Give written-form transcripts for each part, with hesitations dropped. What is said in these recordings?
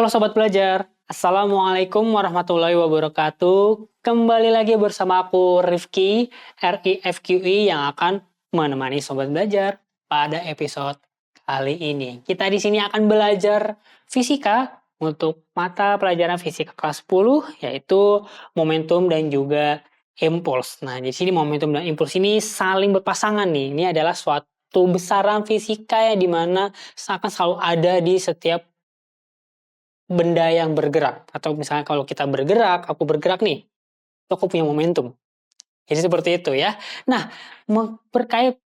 Halo Sobat Belajar, Assalamualaikum warahmatullahi wabarakatuh. Kembali lagi bersama aku Rifki, RIFQI yang akan menemani Sobat Belajar pada episode kali ini. Kita di sini akan belajar fisika untuk mata pelajaran fisika kelas 10, yaitu momentum dan juga impuls. Nah, di sini momentum dan impuls ini saling berpasangan nih. Ini adalah suatu besaran fisika yang dimana akan selalu ada di setiap benda yang bergerak. Atau misalnya kalau kita bergerak, aku bergerak nih, itu aku punya momentum. Jadi seperti itu ya. Nah,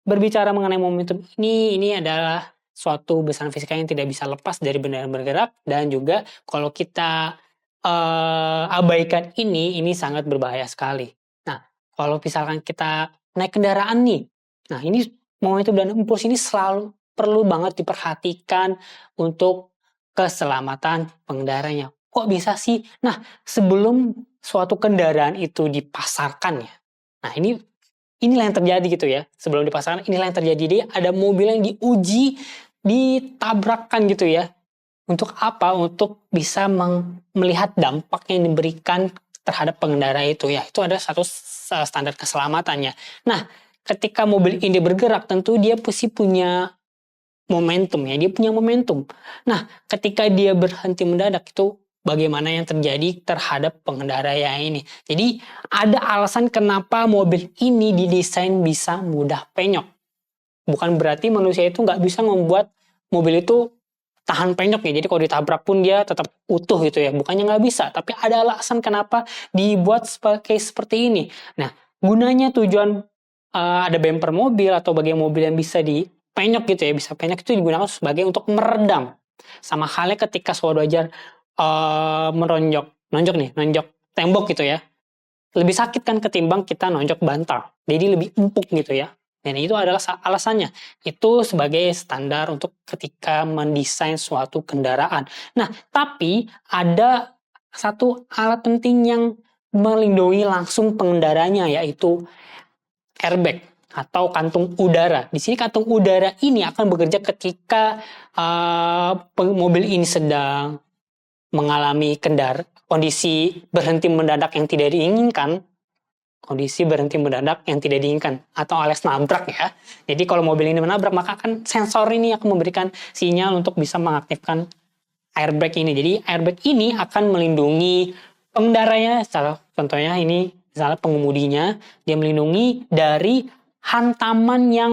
berbicara mengenai momentum ini adalah suatu besaran fisika yang tidak bisa lepas dari benda yang bergerak, dan juga kalau kita abaikan ini sangat berbahaya sekali. Nah, kalau misalkan kita naik kendaraan nih, nah ini momentum dan impuls ini selalu perlu banget diperhatikan untuk keselamatan pengendaranya. Kok bisa sih? Nah, sebelum suatu kendaraan itu dipasarkan ya, nah inilah yang terjadi gitu ya. Sebelum dipasarkan, inilah yang terjadi. Dia ada mobil yang diuji, ditabrakkan gitu ya. Untuk apa? Untuk bisa melihat dampak yang diberikan terhadap pengendara itu ya. Itu ada satu standar keselamatannya. Nah, ketika mobil ini bergerak, tentu dia pasti punya momentum ya. Dia punya momentum. Nah, ketika dia berhenti mendadak, itu bagaimana yang terjadi terhadap pengendara yang ini. Jadi ada alasan kenapa mobil ini didesain bisa mudah penyok. Bukan berarti manusia itu nggak bisa membuat mobil itu tahan penyok ya. Jadi kalau ditabrak pun dia tetap utuh gitu ya. Bukannya nggak bisa, tapi ada alasan kenapa dibuat seperti ini. Nah, gunanya tujuan ada bumper mobil atau bagian mobil yang bisa dipenyok gitu ya. Bisa penyok itu digunakan sebagai untuk meredam. Sama halnya ketika Sobat Belajar nonjok tembok gitu ya. Lebih sakit kan ketimbang kita nonjok bantal. Jadi lebih empuk gitu ya. Dan itu adalah alasannya. Itu sebagai standar untuk ketika mendesain suatu kendaraan. Nah, tapi ada satu alat penting yang melindungi langsung pengendaranya, yaitu airbag atau kantung udara. Di sini kantung udara ini akan bekerja ketika mobil ini sedang mengalami kondisi berhenti mendadak yang tidak diinginkan, atau alias nabrak ya. Jadi kalau mobil ini menabrak, maka akan sensor ini akan memberikan sinyal untuk bisa mengaktifkan airbag ini. Jadi airbag ini akan melindungi pengendaranya, contohnya ini misalnya pengemudinya, dia melindungi dari hantaman yang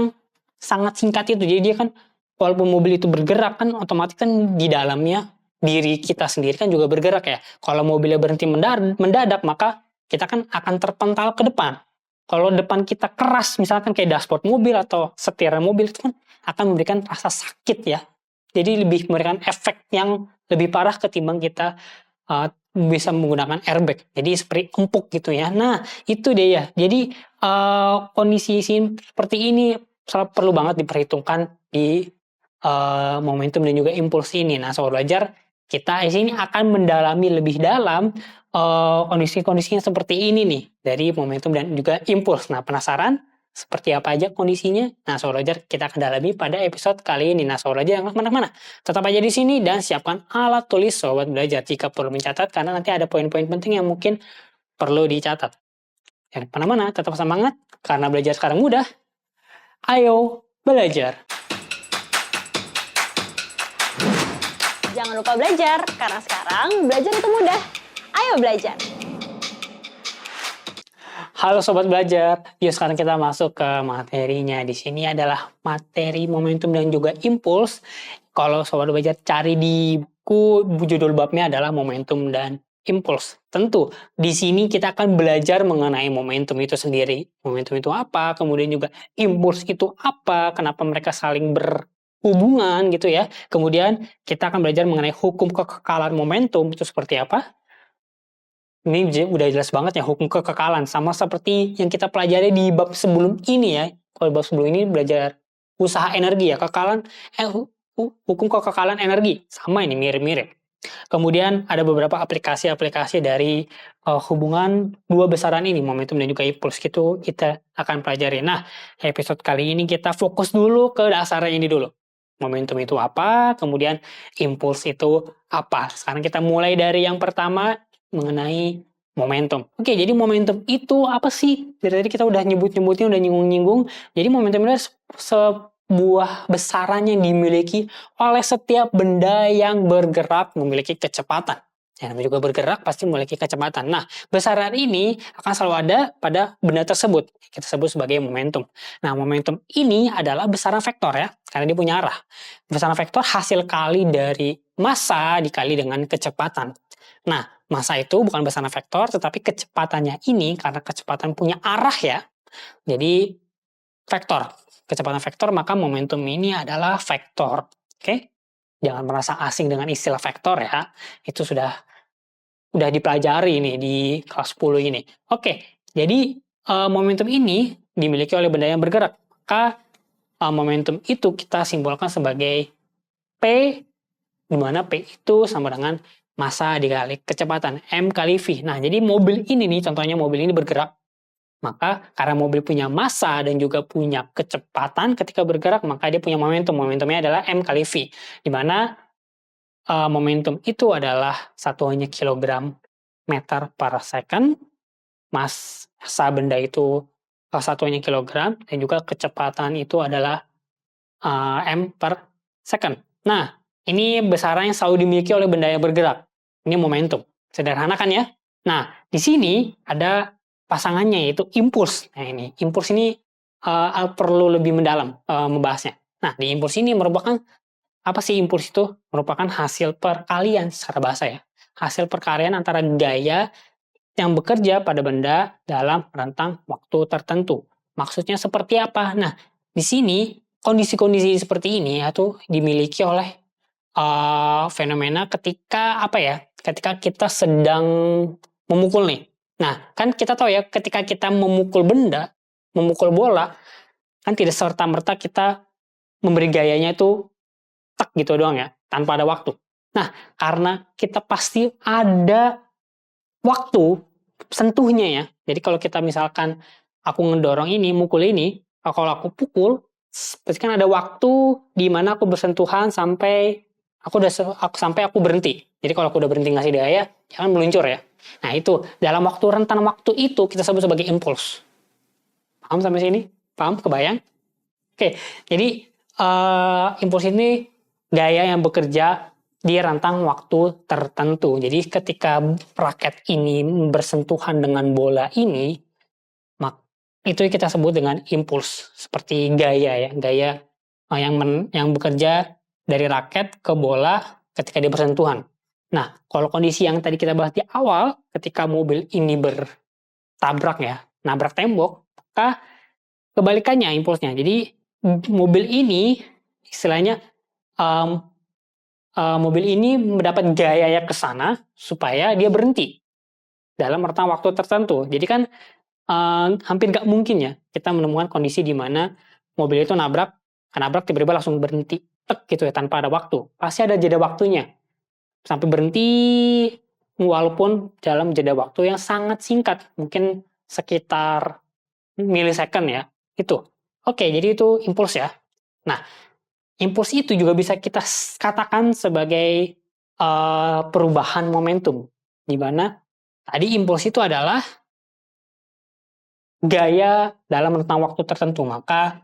sangat singkat itu. Jadi dia kan walaupun mobil itu bergerak kan otomatis kan di dalamnya diri kita sendiri kan juga bergerak ya. Kalau mobilnya berhenti mendadak, maka kita kan akan terpental ke depan. Kalau depan kita keras, misalkan kayak dashboard mobil atau setir mobil, itu kan akan memberikan rasa sakit ya. Jadi lebih memberikan efek yang lebih parah ketimbang kita bisa menggunakan airbag. Jadi seperti empuk gitu ya. Nah, itu deh ya. Jadi kondisi seperti ini selalu perlu banget diperhitungkan di momentum dan juga impuls ini. Nah, Sobat Belajar, kita di sini akan mendalami lebih dalam kondisi-kondisinya seperti ini nih, dari momentum dan juga impuls. Nah, penasaran seperti apa aja kondisinya? Nah, Sobat Belajar, kita akan dalami pada episode kali ini. Nah, Sobat Belajar, jangan kemana-mana. Tetap aja di sini dan siapkan alat tulis Sobat Belajar jika perlu mencatat, karena nanti ada poin-poin penting yang mungkin perlu dicatat. Jangan kemana-mana, tetap semangat, karena belajar sekarang mudah. Ayo belajar! Jangan lupa belajar, karena sekarang belajar itu mudah. Ayo belajar! Halo Sobat Belajar, yuk sekarang kita masuk ke materinya. Di sini adalah materi momentum dan juga impuls. Kalau Sobat Belajar cari di buku, judul babnya adalah momentum dan impuls. Tentu, di sini kita akan belajar mengenai momentum itu sendiri. Momentum itu apa, kemudian juga impuls itu apa, kenapa mereka saling berhubungan gitu ya. Kemudian kita akan belajar mengenai hukum kekekalan momentum itu seperti apa. Ini udah jelas banget ya, hukum kekekalan. Sama seperti yang kita pelajari di bab sebelum ini ya. Kalau bab sebelum ini belajar usaha energi ya, hukum kekekalan energi. Sama ini, mirip-mirip. Kemudian ada beberapa aplikasi-aplikasi dari hubungan dua besaran ini, momentum dan juga impuls, gitu kita akan pelajari. Nah, episode kali ini kita fokus dulu ke dasarnya ini dulu. Momentum itu apa, kemudian impuls itu apa. Sekarang kita mulai dari yang pertama mengenai momentum. Oke, jadi momentum itu apa sih? Dari tadi kita udah nyebut-nyebutnya, udah nyinggung-nyinggung. Jadi momentum itu sebuah besaran yang dimiliki oleh setiap benda yang bergerak memiliki kecepatan. Ya, namanya juga bergerak pasti memiliki kecepatan. Nah, besaran ini akan selalu ada pada benda tersebut. Kita sebut sebagai momentum. Nah, momentum ini adalah besaran vektor ya, karena dia punya arah. Besaran vektor hasil kali dari massa dikali dengan kecepatan. Nah, massa itu bukan besaran vektor, tetapi kecepatannya ini karena kecepatan punya arah ya. Jadi vektor. Kecepatan vektor, maka momentum ini adalah vektor. Oke? Jangan merasa asing dengan istilah vektor ya. Itu sudah dipelajari nih di kelas 10 ini. Oke, jadi momentum ini dimiliki oleh benda yang bergerak. Maka momentum itu kita simbolkan sebagai P, di mana P itu sama dengan massa dikali kecepatan, M kali V. Nah, jadi mobil ini nih, contohnya mobil ini bergerak, maka karena mobil punya massa dan juga punya kecepatan ketika bergerak, maka dia punya momentum. Momentumnya adalah M kali V, di mana momentum itu adalah satuannya kilogram meter per second, massa benda itu satuannya kilogram, dan juga kecepatan itu adalah M per second. Nah, ini besaran yang selalu dimiliki oleh benda yang bergerak. Ini momentum. Sederhana kan ya? Nah, di sini ada pasangannya yaitu impuls. Nah, ini impuls ini perlu lebih mendalam membahasnya. Nah, di impuls ini merupakan apa sih impuls itu? Merupakan hasil perkalian secara bahasa ya. Hasil perkalian antara gaya yang bekerja pada benda dalam rentang waktu tertentu. Maksudnya seperti apa? Nah, di sini kondisi-kondisi seperti ini itu dimiliki oleh fenomena ketika apa ya? Ketika kita sedang memukul nih. Nah, kan kita tahu ya ketika kita memukul benda, memukul bola, kan tidak serta-merta kita memberi gayanya itu tak gitu doang ya, tanpa ada waktu. Nah, karena kita pasti ada waktu sentuhnya ya. Jadi kalau kita misalkan aku ngedorong ini, mukul ini, kalau aku pukul, pasti kan ada waktu di mana aku bersentuhan sampai aku berhenti. Jadi kalau aku udah berhenti ngasih daya, jangan meluncur ya. Nah itu dalam rentan waktu itu kita sebut sebagai impuls. Paham sampai sini? Paham? Kebayang? Oke, jadi impuls ini gaya yang bekerja di rentang waktu tertentu. Jadi ketika raket ini bersentuhan dengan bola ini, itu kita sebut dengan impuls, seperti gaya ya, gaya yang bekerja dari raket ke bola ketika dia bersentuhan. Nah, kalau kondisi yang tadi kita bahas di awal, ketika mobil ini bertabrak ya, nabrak tembok, maka kebalikannya impulsnya. Jadi mobil ini istilahnya um, mobil ini mendapat gaya ke sana supaya dia berhenti dalam rentang waktu tertentu. Jadi kan hampir nggak mungkin ya kita menemukan kondisi di mana mobil itu nabrak tiba-tiba langsung berhenti tek gitu ya tanpa ada waktu. Pasti ada jeda waktunya sampai berhenti walaupun dalam jeda waktu yang sangat singkat, mungkin sekitar milisecond ya. Itu. Oke, jadi itu impuls ya. Nah, impuls itu juga bisa kita katakan sebagai perubahan momentum, di mana tadi impuls itu adalah gaya dalam rentang waktu tertentu, maka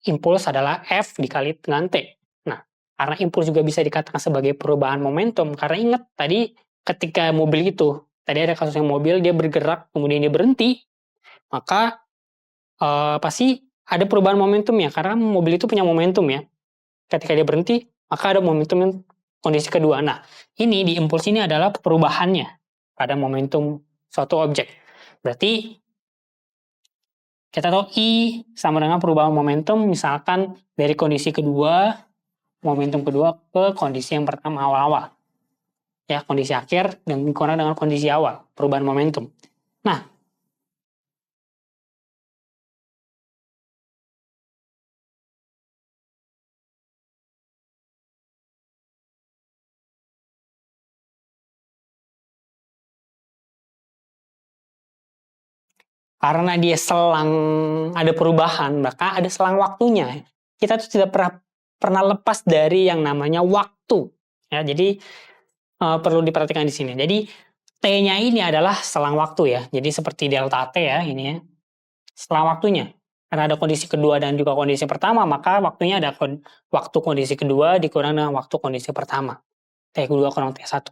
impuls adalah F dikali dengan T. Nah, karena impuls juga bisa dikatakan sebagai perubahan momentum, karena ingat tadi ketika mobil itu, tadi ada kasus yang mobil dia bergerak kemudian dia berhenti, maka pasti ada perubahan momentum ya, karena mobil itu punya momentum ya. Ketika dia berhenti, maka ada momentum yang kondisi kedua. Nah, ini di impuls ini adalah perubahannya pada momentum suatu objek. Berarti kita tahu I sama dengan perubahan momentum, misalkan dari kondisi kedua, momentum kedua ke kondisi yang pertama awal-awal. Ya, kondisi akhir dan kurang dengan kondisi awal, perubahan momentum. Nah, karena dia selang ada perubahan, maka ada selang waktunya. Kita tuh tidak pernah pernah lepas dari yang namanya waktu. Ya, jadi perlu diperhatikan di sini. Jadi T-nya ini adalah selang waktu ya. Jadi seperti delta T ya ini ya. Selang waktunya. Karena ada kondisi kedua dan juga kondisi pertama, maka waktunya ada waktu kondisi kedua dikurang dengan waktu kondisi pertama. T2 kurang T1.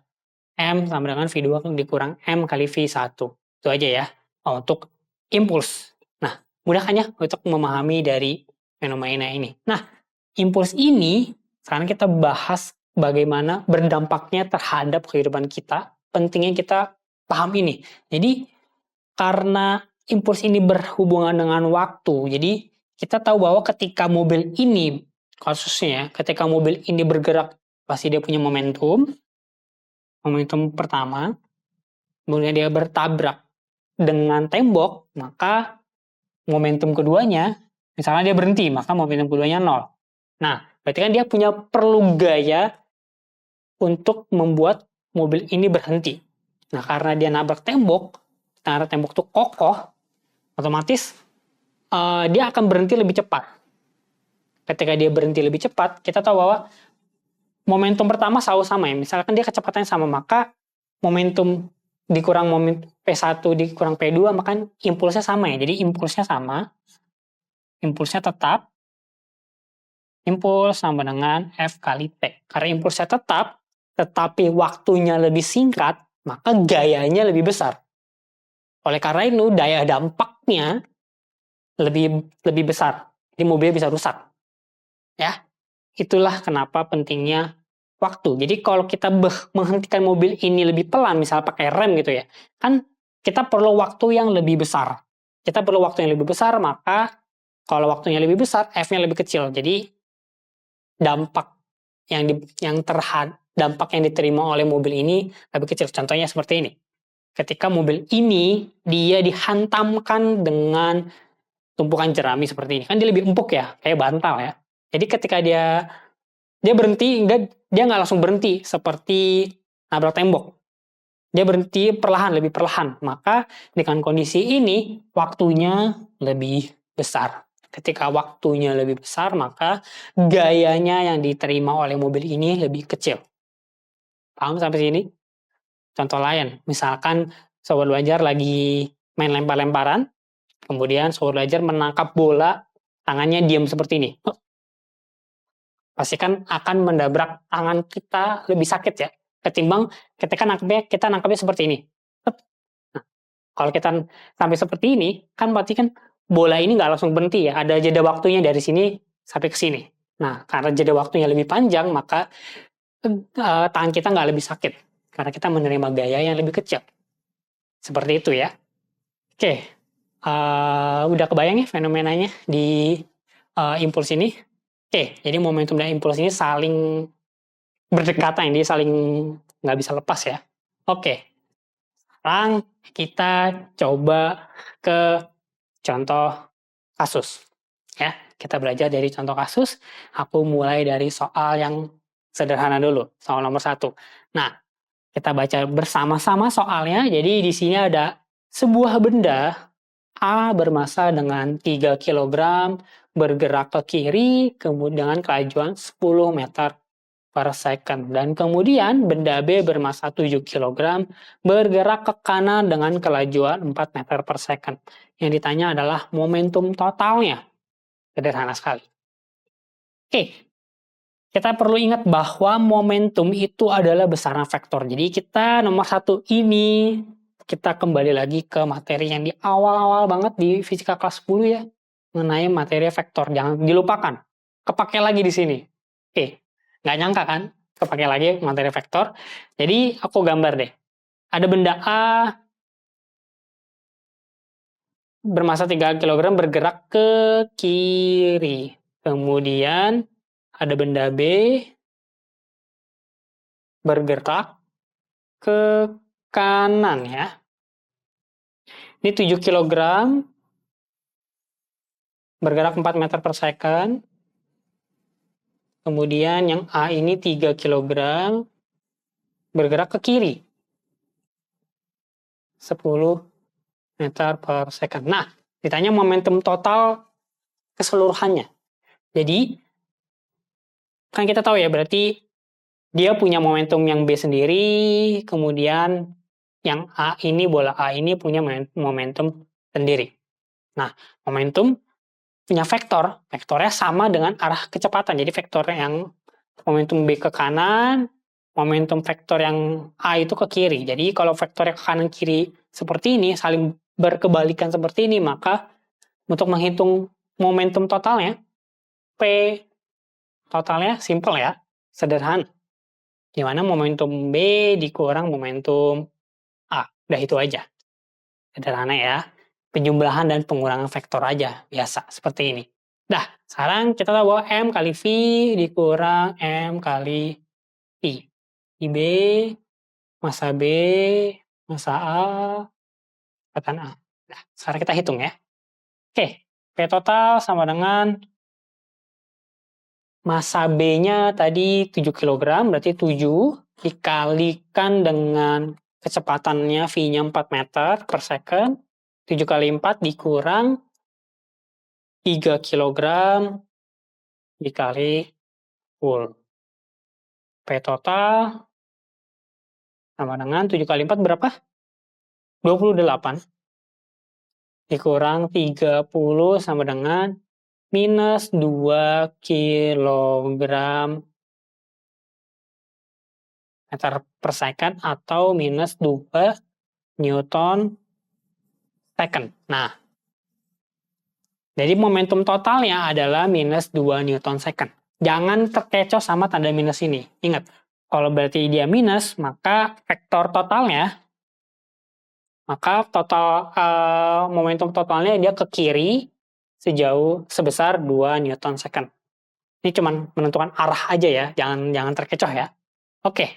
M sama dengan V2 dikurang M kali V1. Itu aja ya. Untuk impuls. Nah, mudah kan ya untuk memahami dari fenomena ini. Nah, impuls ini sekarang kita bahas bagaimana berdampaknya terhadap kehidupan kita. Pentingnya kita paham ini. Jadi, karena impuls ini berhubungan dengan waktu, jadi kita tahu bahwa ketika mobil ini, kasusnya, ketika mobil ini bergerak, pasti dia punya momentum pertama, kemudian dia bertabrak dengan tembok, maka momentum keduanya, misalnya dia berhenti, maka momentum keduanya 0. Nah, berarti kan dia perlu gaya untuk membuat mobil ini berhenti. Nah, karena dia nabrak tembok, karena tembok itu kokoh, otomatis dia akan berhenti lebih cepat. Ketika dia berhenti lebih cepat, kita tahu bahwa momentum pertama selalu sama ya. Misalkan dia kecepatannya sama, maka momentum dikurang momentum P1 dikurang P2, maka impulsnya sama ya. Jadi impulsnya sama, impulsnya tetap, impuls sama dengan F kali T. Karena impulsnya tetap, tetapi waktunya lebih singkat, maka gayanya lebih besar. Oleh karena itu, daya dampaknya lebih besar. Jadi mobilnya bisa rusak. Ya, itulah kenapa pentingnya waktu. Jadi kalau kita menghentikan mobil ini lebih pelan, misalnya pakai rem gitu ya, kan kita perlu waktu yang lebih besar. Kita perlu waktu yang lebih besar, maka kalau waktunya lebih besar, F-nya lebih kecil. Jadi dampak dampak yang diterima oleh mobil ini lebih kecil. Contohnya seperti ini. Ketika mobil ini dia dihantamkan dengan tumpukan jerami seperti ini, kan dia lebih empuk ya, kayak bantal ya. Jadi ketika dia berhenti, dia nggak langsung berhenti seperti nabrak tembok. Dia berhenti perlahan, lebih perlahan. Maka dengan kondisi ini waktunya lebih besar. Ketika waktunya lebih besar, maka gayanya yang diterima oleh mobil ini lebih kecil. Paham sampai sini? Contoh lain, misalkan sobat belajar lagi main lempar-lemparan, kemudian sobat belajar menangkap bola, tangannya diam seperti ini. Pasti kan akan mendabrak tangan kita lebih sakit ya, ketimbang ketika kita nangkapnya seperti ini. Nah, kalau kita sampai seperti ini, kan berarti kan bola ini nggak langsung berhenti ya, ada jeda waktunya dari sini sampai ke sini. Nah, karena jeda waktunya lebih panjang, maka tangan kita nggak lebih sakit, karena kita menerima gaya yang lebih kecil. Seperti itu ya. Oke, udah kebayang ya fenomenanya di impuls ini? Oke, jadi momentum dan impuls ini saling berdekatan, ini saling nggak bisa lepas ya. Oke, sekarang kita coba ke contoh kasus. Ya, kita belajar dari contoh kasus. Aku mulai dari soal yang sederhana dulu, soal nomor 1. Nah, kita baca bersama-sama soalnya. Jadi di sini ada sebuah benda A bermassa dengan 3 kg bergerak ke kiri kemudian dengan kelajuan 10 meter per second. Dan kemudian benda B bermassa 7 kg bergerak ke kanan dengan kelajuan 4 meter per second. Yang ditanya adalah momentum totalnya. Sederhana sekali. Oke, kita perlu ingat bahwa momentum itu adalah besaran vektor. Jadi kita nomor 1 ini, kita kembali lagi ke materi yang di awal-awal banget di fisika kelas 10 ya. Mengenai materi vektor, jangan dilupakan. Kepake lagi di sini. Oke, nggak nyangka kan? Kepake lagi materi vektor. Jadi aku gambar deh. Ada benda A bermassa 3 kg bergerak ke kiri. Kemudian ada benda B bergerak ke kanan ya. Ini 7 kg bergerak 4 meter per second. Kemudian yang A ini 3 kg bergerak ke kiri 10 meter per second. Nah, ditanya momentum total keseluruhannya. Jadi kan kita tahu ya, berarti dia punya momentum yang B sendiri, kemudian yang A ini, bola A ini punya momentum sendiri. Nah, momentum punya vektor, vektornya sama dengan arah kecepatan. Jadi vektor yang momentum B ke kanan, momentum vektor yang A itu ke kiri. Jadi kalau vektornya ke kanan kiri seperti ini, saling berkebalikan seperti ini, maka untuk menghitung momentum totalnya, P totalnya simple ya, sederhana. Di mana momentum B dikurang momentum A. Udah itu aja. Sederhana ya. Penjumlahan dan pengurangan vektor aja. Biasa, seperti ini. Dah, sekarang kita tahu bahwa M kali V dikurang M kali I. I B, massa B, massa A, kecepatan A. Nah, sekarang kita hitung ya. Oke, P total sama dengan massa B-nya tadi 7 kg, berarti 7 dikalikan dengan kecepatannya V-nya 4 meter per second. 7 kali 4 dikurang 3 kg dikali full. P total sama dengan 7 kali 4 berapa? 28. Dikurang 30 sama dengan minus 2 kilogram meter per second atau minus 2 Newton second. Nah, jadi momentum totalnya adalah minus 2 Newton second. Jangan terkecoh sama tanda minus ini. Ingat, kalau berarti dia minus, maka vektor totalnya, maka total momentum totalnya dia ke kiri sebesar 2 Newton second. Ini cuma menentukan arah aja ya, jangan terkecoh ya. Oke,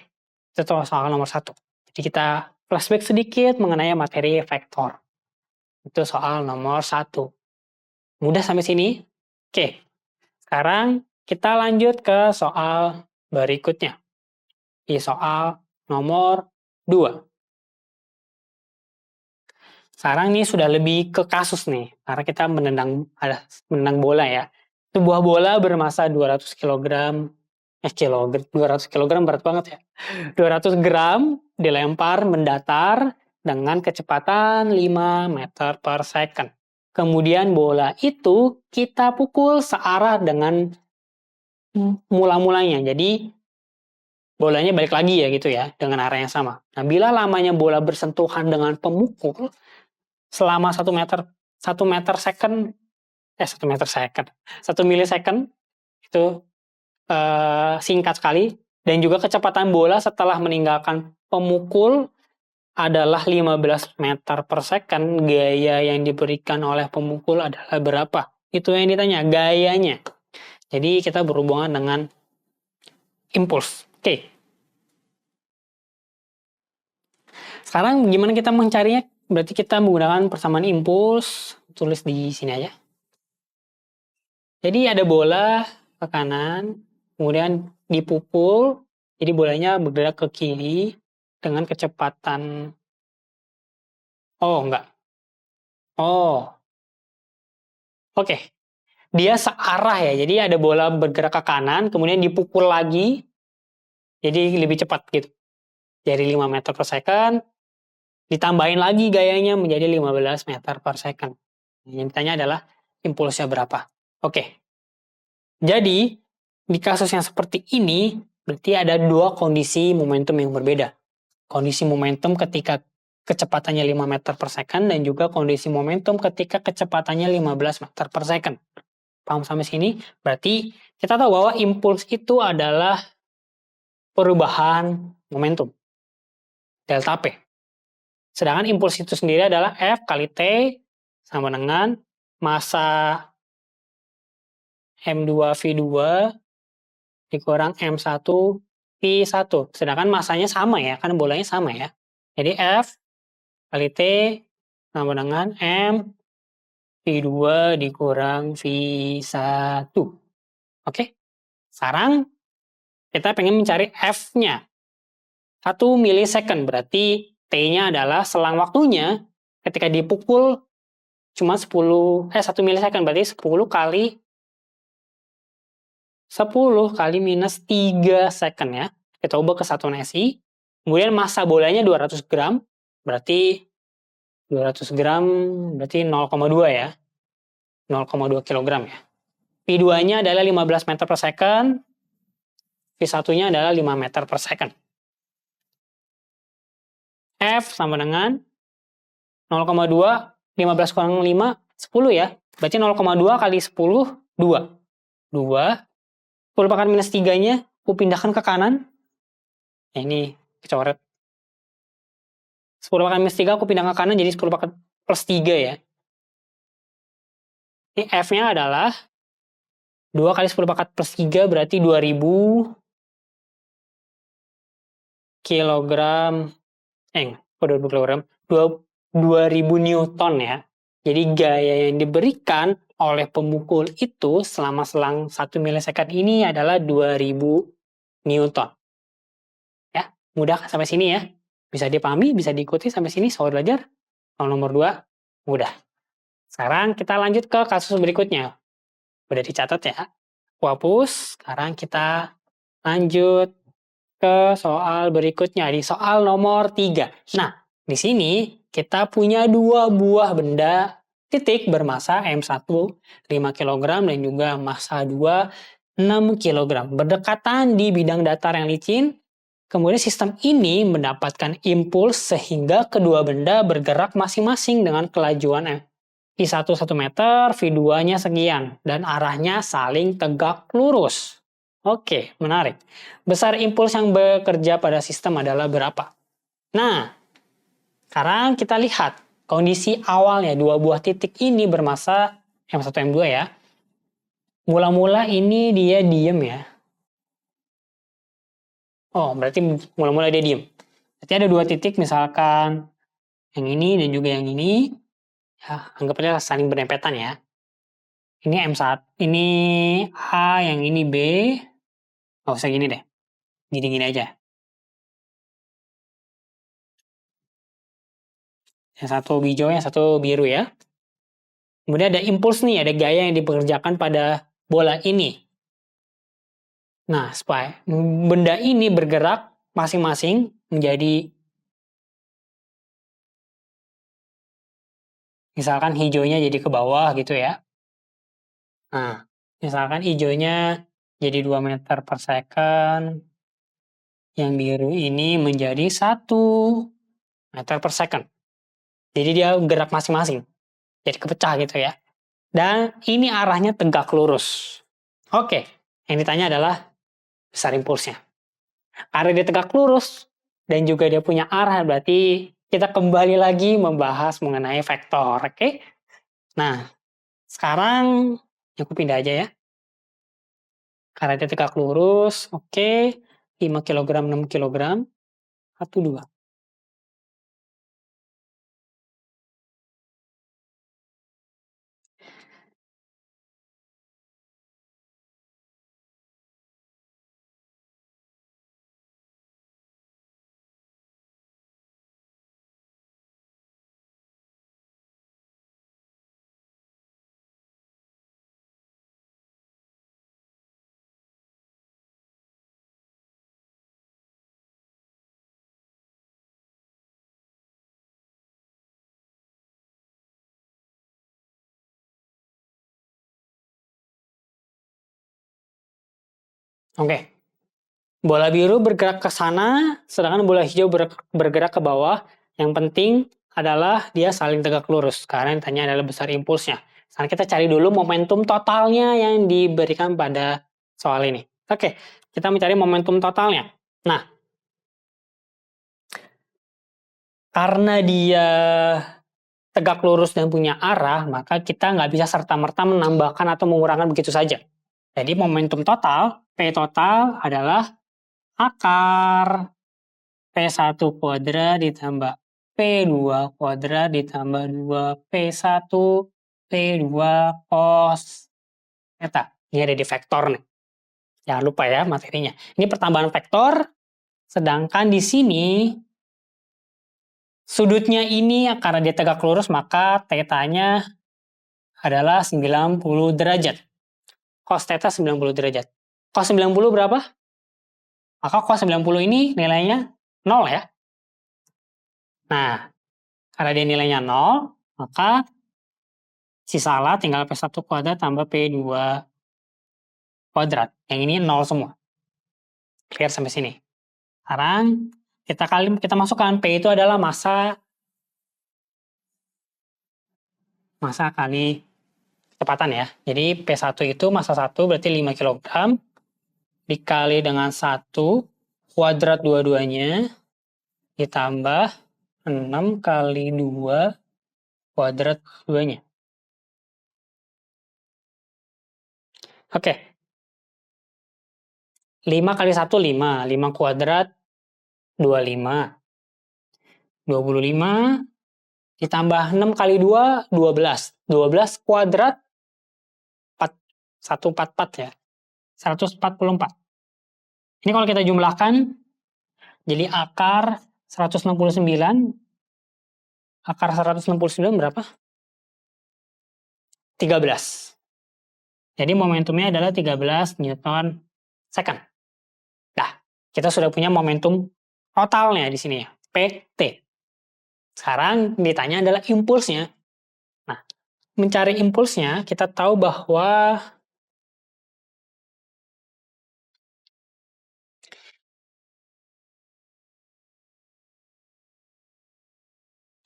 itu soal nomor 1. Jadi kita flashback sedikit mengenai materi vektor. Itu soal nomor 1. Mudah sampai sini? Oke, sekarang kita lanjut ke soal berikutnya. Di soal nomor 2. Sekarang ini sudah lebih ke kasus nih, karena kita menendang bola ya. Sebuah bola bermasa 200 kg, 200 kg berat banget ya. 200 gram dilempar mendatar dengan kecepatan 5 meter per second. Kemudian bola itu kita pukul searah dengan mula-mulanya. Jadi bolanya balik lagi ya gitu ya, dengan arah yang sama. Nah, bila lamanya bola bersentuhan dengan pemukul selama 1 meter second, 1 meter second, 1 milisecond, itu singkat sekali. Dan juga kecepatan bola setelah meninggalkan pemukul adalah 15 meter per second. Gaya yang diberikan oleh pemukul adalah berapa? Itu yang ditanya, gayanya. Jadi kita berhubungan dengan impuls. Oke. Sekarang gimana kita mencarinya? Berarti kita menggunakan persamaan impuls. Tulis di sini aja. Jadi ada bola ke kanan, kemudian dipukul, jadi bolanya bergerak ke kiri dengan kecepatan. Oh, enggak. Oh, oke. Dia searah ya, jadi ada bola bergerak ke kanan, kemudian dipukul lagi, jadi lebih cepat gitu. Dari 5 meter per second, ditambahin lagi gayanya menjadi 15 meter per second. Yang ditanya adalah impulsnya berapa. Oke. Jadi, di kasus yang seperti ini, berarti ada 2 kondisi momentum yang berbeda. Kondisi momentum ketika kecepatannya 5 meter per second dan juga kondisi momentum ketika kecepatannya 15 meter per second. Paham sampai sini? Berarti kita tahu bahwa impuls itu adalah perubahan momentum, delta P. Sedangkan impuls itu sendiri adalah F kali T sama dengan massa M2V2 dikurang M1 V1. Sedangkan masanya sama ya, kan bolanya sama ya. Jadi F kali T sama dengan M V2 dikurang V1. Oke? Sekarang kita pengen mencari F-nya. 1 milisecond, berarti T-nya adalah selang waktunya ketika dipukul cuma 1 milisecond, berarti 10 kali 10 kali minus 3 second ya. Kita ubah ke satuan SI. Kemudian massa bolanya 200 gram. Berarti 200 gram berarti 0,2 ya. 0,2 kilogram ya. P2-nya adalah 15 meter per second. P1-nya adalah 5 meter per second. F sama dengan 0,2, 15 kurang 5, 10 ya. Berarti 0,2 kali 10, 2. 2. 10 pangkat minus 3-nya, aku pindahkan ke kanan. Ini kecoret. 10 pangkat minus 3 aku pindah ke kanan, jadi 10 pangkat plus 3 ya. Ini F-nya adalah 2 kali 10 pangkat plus 3 berarti 2000 kilogram. 2000 kilogram. 2000 Newton ya. Jadi gaya yang diberikan oleh pemukul itu selama selang 1 milisecond ini adalah 2000 Newton. Ya, mudah sampai sini ya. Bisa dipahami, bisa diikuti sampai sini soal belajar. Soal nomor 2, mudah. Sekarang kita lanjut ke kasus berikutnya. Udah dicatat ya. Aku hapus. Sekarang kita lanjut ke soal berikutnya. Di soal nomor 3. Nah, di sini kita punya 2 buah benda titik bermassa M1 5 kg dan juga massa 2 6 kg. Berdekatan di bidang datar yang licin. Kemudian sistem ini mendapatkan impuls sehingga kedua benda bergerak masing-masing dengan kelajuan I1 1 meter, V2-nya sekian. Dan arahnya saling tegak lurus. Oke, menarik. Besar impuls yang bekerja pada sistem adalah berapa? Nah, sekarang kita lihat kondisi awalnya 2 buah titik ini bermassa M1 M2 ya. Mula-mula ini dia diem ya. Oh, berarti mula-mula dia diem. Berarti ada 2 titik misalkan yang ini dan juga yang ini. Ya, anggap aja saling berdempetan ya. Ini M1, ini A, yang ini B. Nggak usah gini deh. Gini-gini aja. Yang satu hijau, yang satu biru ya. Kemudian ada impuls nih, ada gaya yang dipekerjakan pada bola ini. Nah, supaya benda ini bergerak masing-masing menjadi, misalkan hijaunya jadi ke bawah gitu ya. Nah, misalkan hijaunya jadi 2 meter per second, yang biru ini menjadi 1 meter per second. Jadi dia gerak masing-masing, jadi kepecah gitu ya. Dan ini arahnya tegak lurus. Oke, yang ditanya adalah besar impulsnya. Karena dia tegak lurus dan juga dia punya arah, berarti kita kembali lagi membahas mengenai vektor, oke? Nah, sekarang aku pindah aja ya. Karena dia tegak lurus, oke. 5 kg, 6 kg, 1, 2. Oke. Bola biru bergerak ke sana, sedangkan bola hijau bergerak ke bawah. Yang penting adalah dia saling tegak lurus, karena yang tanya adalah besar impulsnya. Sekarang kita cari dulu momentum totalnya yang diberikan pada soal ini. Oke, kita mencari momentum totalnya. Nah, karena dia tegak lurus dan punya arah, maka kita nggak bisa serta-merta menambahkan atau mengurangkan begitu saja. Jadi momentum total, P total adalah akar P1 kuadrat ditambah P2 kuadrat ditambah 2P1 P2 cos theta. Ini ada di vektor nih. Jangan lupa ya materinya. Ini pertambahan vektor, sedangkan di sini sudutnya ini karena dia tegak lurus maka theta-nya adalah 90 derajat. Cos theta 90 derajat. Cos 90 berapa? Maka cos 90 ini nilainya 0 ya. Nah, karena dia nilainya 0, maka sisalah tinggal P1 kuadrat tambah P2 kuadrat. Yang ini 0 semua. Clear sampai sini. Sekarang kita masukkan P itu adalah massa kali kecepatan ya. Jadi P1 itu massa 1 berarti 5 kg dikali dengan 1 kuadrat dua-duanya ditambah 6 kali 2 kuadrat duanya. Oke. 5 kali 1 5. 5 kuadrat 25. 25 ditambah 6 kali 2 12. 12 kuadrat 4 144 ya. 144. Ini kalau kita jumlahkan jadi akar 169 berapa? 13. Jadi momentumnya adalah 13 Newton second. Nah, kita sudah punya momentum totalnya di sini ya, PT. Sekarang ditanya adalah impulsnya. Nah, mencari impulsnya kita tahu bahwa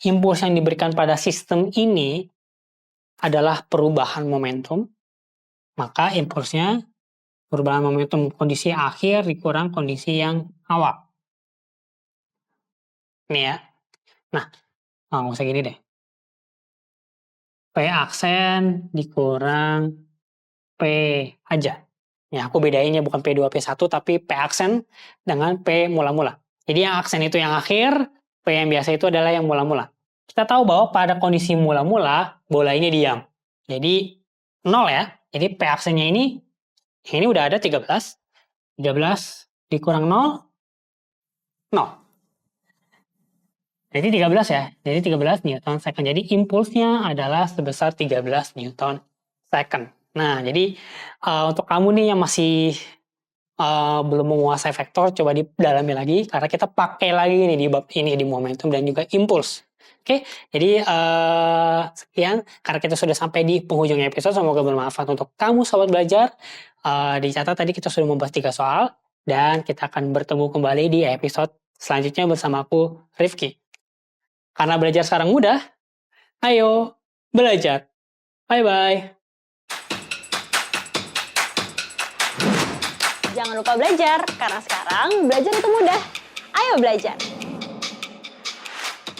impuls yang diberikan pada sistem ini adalah perubahan momentum, maka impulsnya perubahan momentum kondisi akhir dikurang kondisi yang awal. Ini ya. Nah, nggak usah gini deh. P aksen dikurang P aja. Ya, aku bedainnya bukan P2, P1, tapi P aksen dengan P mula-mula. Jadi yang aksen itu yang akhir, P yang biasa itu adalah yang mula-mula. Kita tahu bahwa pada kondisi mula-mula, bola ini diam. Jadi 0 ya. Jadi P aksennya ini udah ada 13. 13 dikurang 0, 0. Jadi 13 ya. Jadi 13 Newton second. Jadi impulsnya adalah sebesar 13 Newton second. Nah, jadi untuk kamu nih yang masih belum menguasai vektor, coba didalami lagi karena kita pakai lagi nih di bab ini di momentum dan juga impuls. Oke, jadi sekian karena kita sudah sampai di penghujung episode, semoga bermanfaat untuk kamu sobat belajar. Dicatat tadi kita sudah membahas 3 soal dan kita akan bertemu kembali di episode selanjutnya bersama aku Rifki. Karena belajar sekarang mudah, ayo belajar. Bye-bye. Jangan lupa belajar, karena sekarang belajar itu mudah. Ayo belajar!